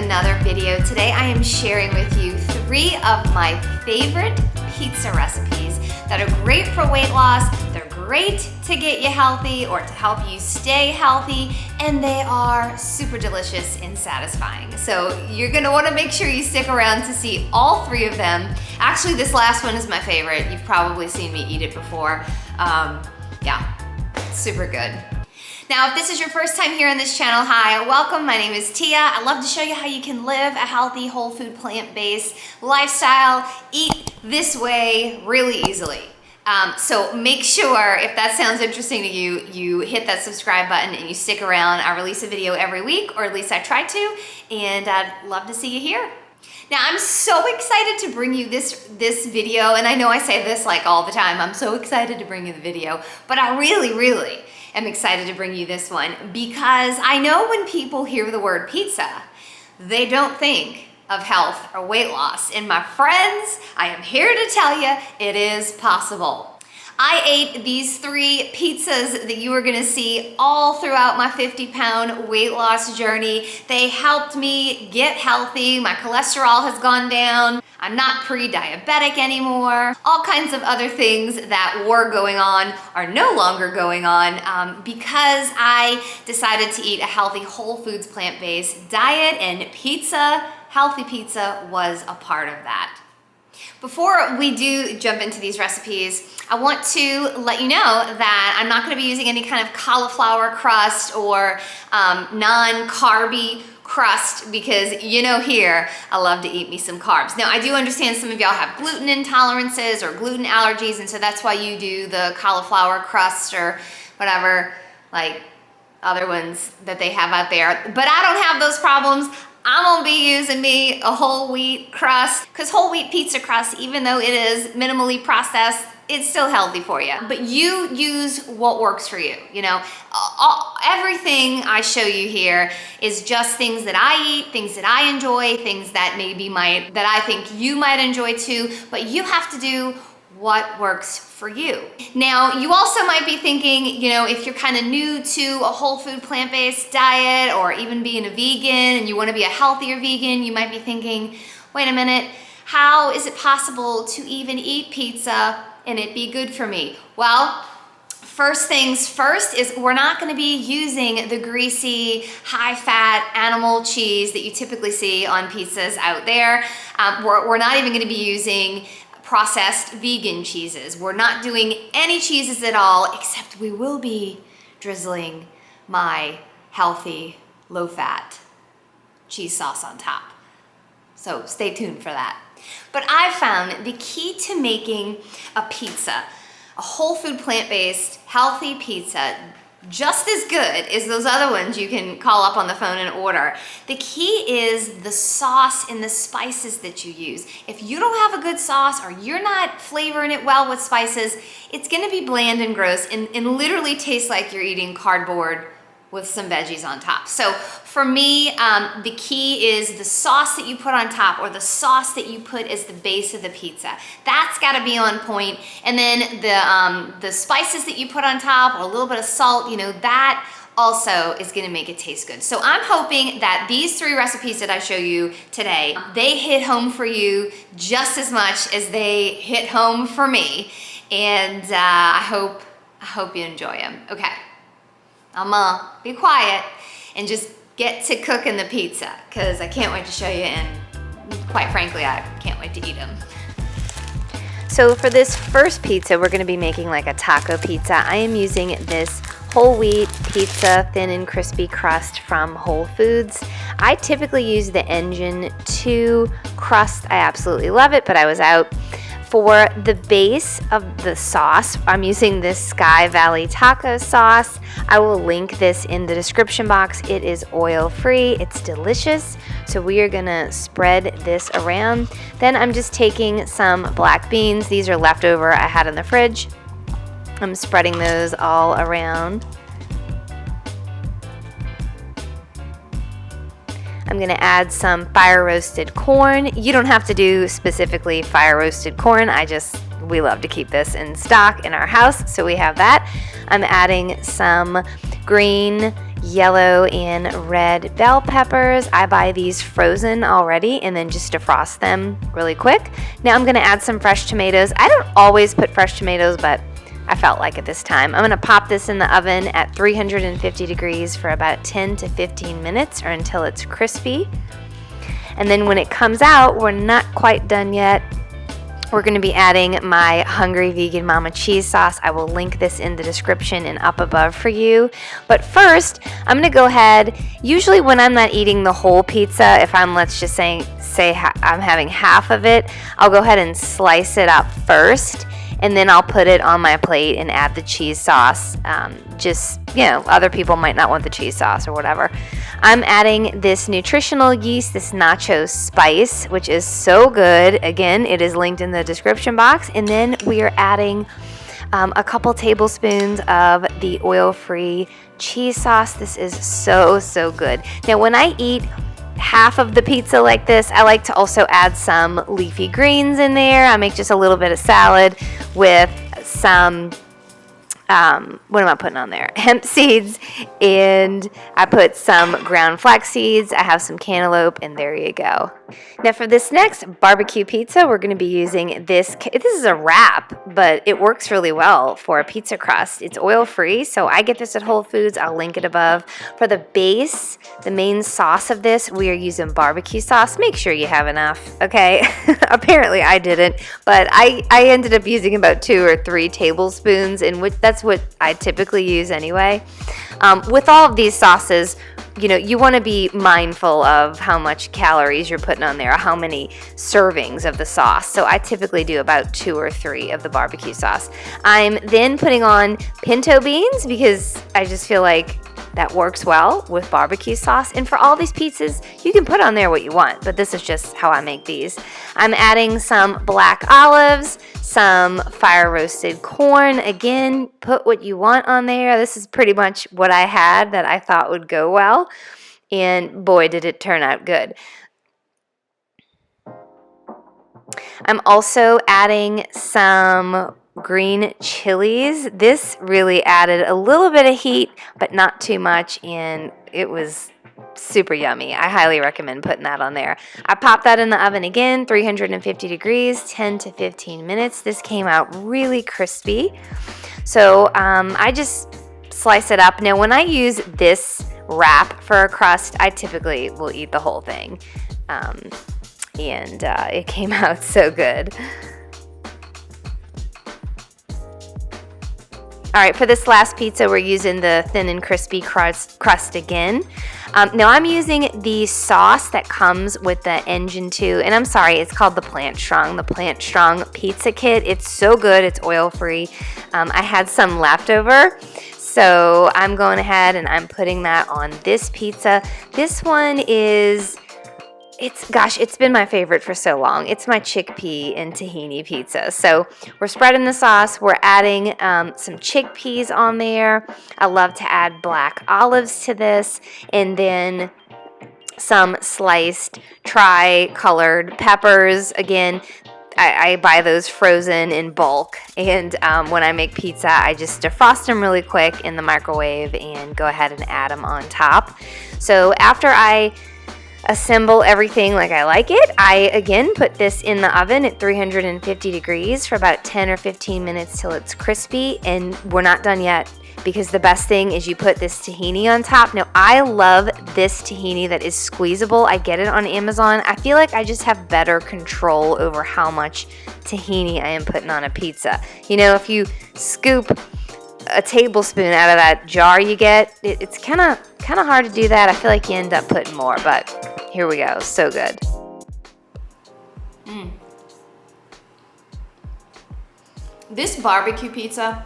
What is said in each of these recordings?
another video. Today I am sharing with you 3 of my favorite pizza recipes that are great for weight loss, they're great to get you healthy or to help you stay healthy, and they are super delicious and satisfying. So you're gonna wanna make sure you stick around to see all 3 of them. Actually, this last one is my favorite. You've probably seen me eat it before. Yeah, super good. Now, if this is your first time here on this channel, hi, welcome. My name is Tia. I love to show you how you can live a healthy, whole food, plant-based lifestyle, eat this way really easily. So make sure, if that sounds interesting to you, you hit that subscribe button and you stick around. I release a video every week, or at least I try to, and I'd love to see you here. Now, I'm so excited to bring you this video, and I know I say this like all the time. I'm so excited to bring you the video, but I really am excited to bring you this one because I know when people hear the word pizza, they don't think of health or weight loss. And my friends, I am here to tell you it is possible. I ate these 3 pizzas that you are gonna see all throughout my 50-pound weight loss journey. They helped me get healthy. My cholesterol has gone down. I'm not pre-diabetic anymore. All kinds of other things that were going on are no longer going on because I decided to eat a healthy, whole foods, plant-based diet, and pizza, healthy pizza, was a part of that. Before we do jump into these recipes, I want to let you know that I'm not gonna be using any kind of cauliflower crust or non-carby crust because you know here, I love to eat me some carbs. Now, I do understand some of y'all have gluten intolerances or gluten allergies, and so that's why you do the cauliflower crust or whatever, like other ones that they have out there. But I don't have those problems. I'm gonna be using me a whole wheat crust, because whole wheat pizza crust, even though it is minimally processed, it's still healthy for you. But you use what works for you, you know? Everything I show you here is just things that I eat, things that I enjoy, things that maybe that I think you might enjoy too, but you have to do what works for you. Now, you also might be thinking, you know, if you're kind of new to a whole food plant-based diet or even being a vegan and you want to be a healthier vegan, you might be thinking, wait a minute, how is it possible to even eat pizza and it be good for me? Well, first things first is we're not going to be using the greasy, high-fat animal cheese that you typically see on pizzas out there. We're not even going to be using processed vegan cheeses. We're not doing any cheeses at all, except we will be drizzling my healthy, low-fat cheese sauce on top. So stay tuned for that. But I found the key to making a pizza, a whole food, plant-based, healthy pizza, just as good as those other ones you can call up on the phone and order. The key is the sauce and the spices that you use. If you don't have a good sauce or you're not flavoring it well with spices, it's gonna be bland and gross and literally taste like you're eating cardboard with some veggies on top. So for me, the key is the sauce that you put on top, or the sauce that you put as the base of the pizza. That's gotta be on point. And then the spices that you put on top, or a little bit of salt, you know, that also is gonna make it taste good. So I'm hoping that these 3 recipes that I show you today, they hit home for you just as much as they hit home for me. And I hope you enjoy them. Okay. I'm gonna be quiet and just get to cooking the pizza because I can't wait to show you, and quite frankly, I can't wait to eat them. So for this first pizza, we're gonna be making like a taco pizza. I am using this whole wheat pizza thin and crispy crust from Whole Foods. I typically use the Engine 2 crust. I absolutely love it, but I was out. For the base of the sauce, I'm using this Sky Valley taco sauce. I will link this in the description box. It is oil-free, it's delicious. So we are gonna spread this around. Then I'm just taking some black beans. These are leftover I had in the fridge. I'm spreading those all around. I'm gonna add some fire roasted corn. You don't have to do specifically fire roasted corn. We love to keep this in stock in our house, so we have that. I'm adding some green yellow and red bell peppers. I buy these frozen already and then just defrost them really quick. Now I'm gonna add some fresh tomatoes. I don't always put fresh tomatoes, but I felt like it this time. I'm gonna pop this in the oven at 350 degrees for about 10 to 15 minutes or until it's crispy. And then when it comes out, we're not quite done yet. We're gonna be adding my Hungry Vegan Mama cheese sauce. I will link this in the description and up above for you. But first, I'm gonna go ahead, usually when I'm not eating the whole pizza, if I'm, let's just say I'm having half of it, I'll go ahead and slice it up first, and then I'll put it on my plate and add the cheese sauce. Just, you know, other people might not want the cheese sauce or whatever. I'm adding this nutritional yeast, this nacho spice, which is so good. Again, it is linked in the description box. And then we are adding a couple tablespoons of the oil-free cheese sauce. This is so, so good. Now, when I eat half of the pizza like this, I like to also add some leafy greens in there. I make just a little bit of salad with some what am I putting on there? Hemp seeds, and I put some ground flax seeds. I have some cantaloupe, and there you go. Now for this next barbecue pizza, we're going to be using this. This is a wrap, but it works really well for a pizza crust. It's oil-free, so I get this at Whole Foods. I'll link it above. For the base, the main sauce of this, we are using barbecue sauce. Make sure you have enough, okay? Apparently I didn't, but I ended up using about 2 or 3 tablespoons, and that's what I typically use anyway. With all of these sauces, you know, you want to be mindful of how much calories you're putting on there, or how many servings of the sauce. So I typically do about 2 or 3 of the barbecue sauce. I'm then putting on pinto beans because I just feel like that works well with barbecue sauce. And for all these pizzas, you can put on there what you want, but this is just how I make these. I'm adding some black olives, some fire roasted corn. Again, put what you want on there. This is pretty much what I had that I thought would go well. And boy, did it turn out good. I'm also adding some green chilies. This really added a little bit of heat, but not too much, and it was super yummy. I highly recommend putting that on there. I popped that in the oven again, 350 degrees, 10 to 15 minutes. This came out really crispy. So I just slice it up. Now, when I use this wrap for a crust, I typically will eat the whole thing. And it came out so good. All right, for this last pizza, we're using the Thin and Crispy Crust again. Now I'm using the sauce that comes with the Engine 2, and I'm sorry, it's called the Plant Strong Pizza Kit. It's so good, it's oil-free. I had some leftover, so I'm going ahead and I'm putting that on this pizza. This one is... It's been my favorite for so long. It's my chickpea and tahini pizza. So we're spreading the sauce. We're adding some chickpeas on there. I love to add black olives to this, and then some sliced tri-colored peppers. Again, I buy those frozen in bulk, and when I make pizza, I just defrost them really quick in the microwave and go ahead and add them on top. So after I assemble everything like I like it, I again put this in the oven at 350 degrees for about 10 or 15 minutes till it's crispy, and we're not done yet because the best thing is you put this tahini on top. Now, I love this tahini that is squeezable. I get it on Amazon. I feel like I just have better control over how much tahini I am putting on a pizza. You know, if you scoop a tablespoon out of that jar you get, it's kind of hard to do that. I feel like you end up putting more, but here we go. So good. This barbecue pizza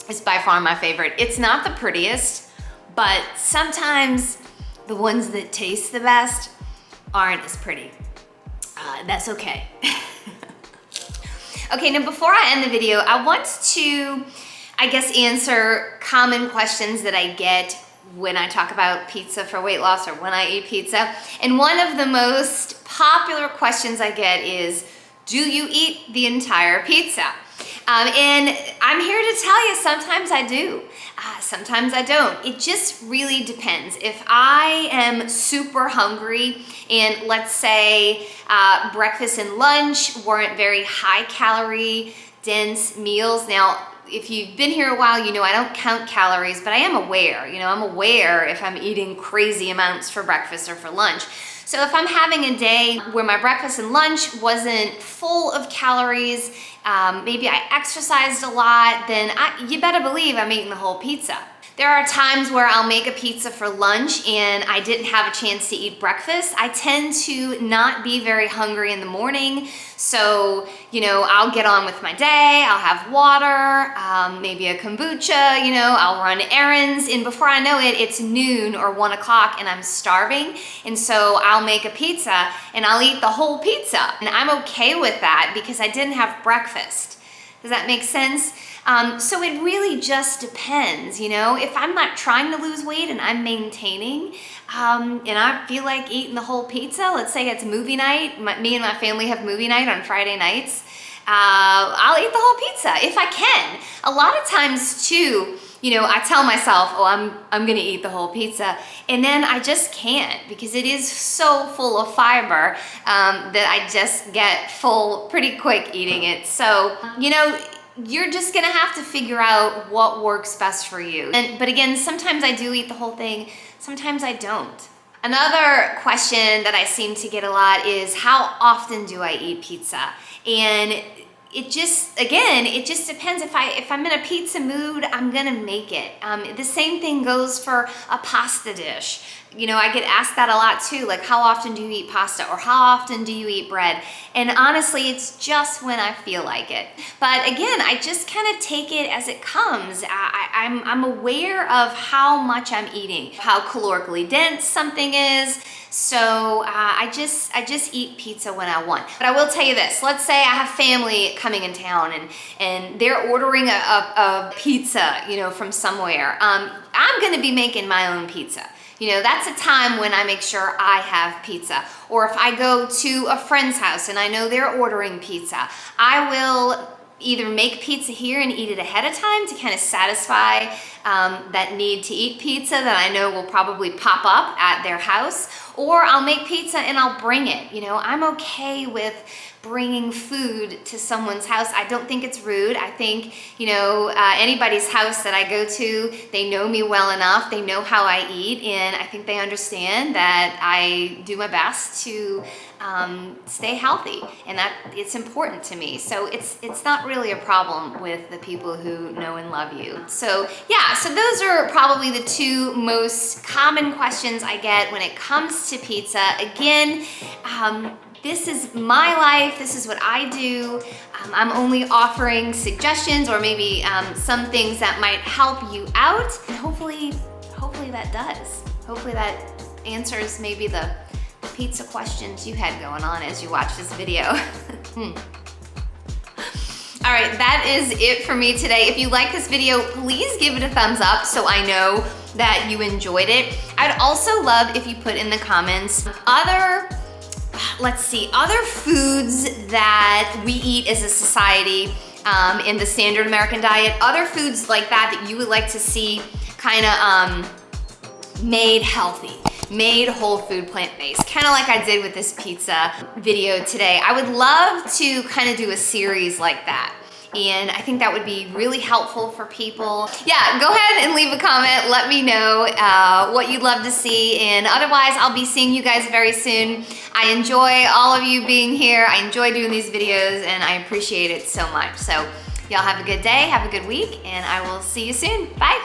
is by far my favorite. It's not the prettiest, but sometimes the ones that taste the best aren't as pretty. That's okay. Okay, now before I end the video, I want to, I guess, answer common questions that I get when I talk about pizza for weight loss or when I eat pizza. And one of the most popular questions I get is, do you eat the entire pizza? And I'm here to tell you, sometimes I do. Sometimes I don't. It just really depends. If I am super hungry and let's say breakfast and lunch weren't very high calorie, dense meals. Now, if you've been here a while, you know I don't count calories, but I am aware. You know, I'm aware if I'm eating crazy amounts for breakfast or for lunch. So if I'm having a day where my breakfast and lunch wasn't full of calories, maybe I exercised a lot, then you better believe I'm eating the whole pizza. There are times where I'll make a pizza for lunch and I didn't have a chance to eat breakfast. I tend to not be very hungry in the morning. So, you know, I'll get on with my day, I'll have water, maybe a kombucha, you know, I'll run errands, and before I know it, it's noon or 1 o'clock and I'm starving. And so I'll make a pizza and I'll eat the whole pizza. And I'm okay with that because I didn't have breakfast. Does that make sense? So it really just depends, you know. If I'm not trying to lose weight and I'm maintaining, and I feel like eating the whole pizza, let's say it's movie night, me and my family have movie night on Friday nights, I'll eat the whole pizza if I can. A lot of times too, you know, I tell myself, oh, I'm gonna eat the whole pizza, and then I just can't because it is so full of fiber that I just get full pretty quick eating it. So, you know, you're just gonna have to figure out what works best for you. But again, sometimes I do eat the whole thing, sometimes I don't. Another question that I seem to get a lot is how often do I eat pizza? And it just depends. If I'm in a pizza mood, I'm gonna make it. The same thing goes for a pasta dish. You know, I get asked that a lot too, like how often do you eat pasta or how often do you eat bread? And honestly, it's just when I feel like it. But again, I just kind of take it as it comes. I'm aware of how much I'm eating, how calorically dense something is. So I just eat pizza when I want. But I will tell you this, let's say I have family coming in town and they're ordering a pizza, you know, from somewhere. I'm gonna be making my own pizza. You know, that's a time when I make sure I have pizza. Or if I go to a friend's house and I know they're ordering pizza, I will either make pizza here and eat it ahead of time to kind of satisfy that need to eat pizza that I know will probably pop up at their house, or I'll make pizza and I'll bring it. You know, I'm okay with bringing food to someone's house. I don't think it's rude. I think, you know, anybody's house that I go to, they know me well enough, they know how I eat, and I think they understand that I do my best to stay healthy, and that it's important to me. So it's not really a problem with the people who know and love you. So yeah, so those are probably the two most common questions I get when it comes to pizza. Again, this is my life, this is what I do. I'm only offering suggestions or maybe some things that might help you out. And hopefully that does. Hopefully that answers maybe the pizza questions you had going on as you watch this video. All right, that is it for me today. If you like this video, please give it a thumbs up so I know that you enjoyed it. I'd also love if you put in the comments other foods that we eat as a society in the standard American diet, other foods like that you would like to see kind of made healthy, made whole food plant-based, kind of like I did with this pizza video today. I would love to kind of do a series like that. And I think that would be really helpful for people. Yeah, go ahead and leave a comment. Let me know what you'd love to see. And otherwise, I'll be seeing you guys very soon. I enjoy all of you being here. I enjoy doing these videos and I appreciate it so much. So y'all have a good day, have a good week, and I will see you soon. Bye.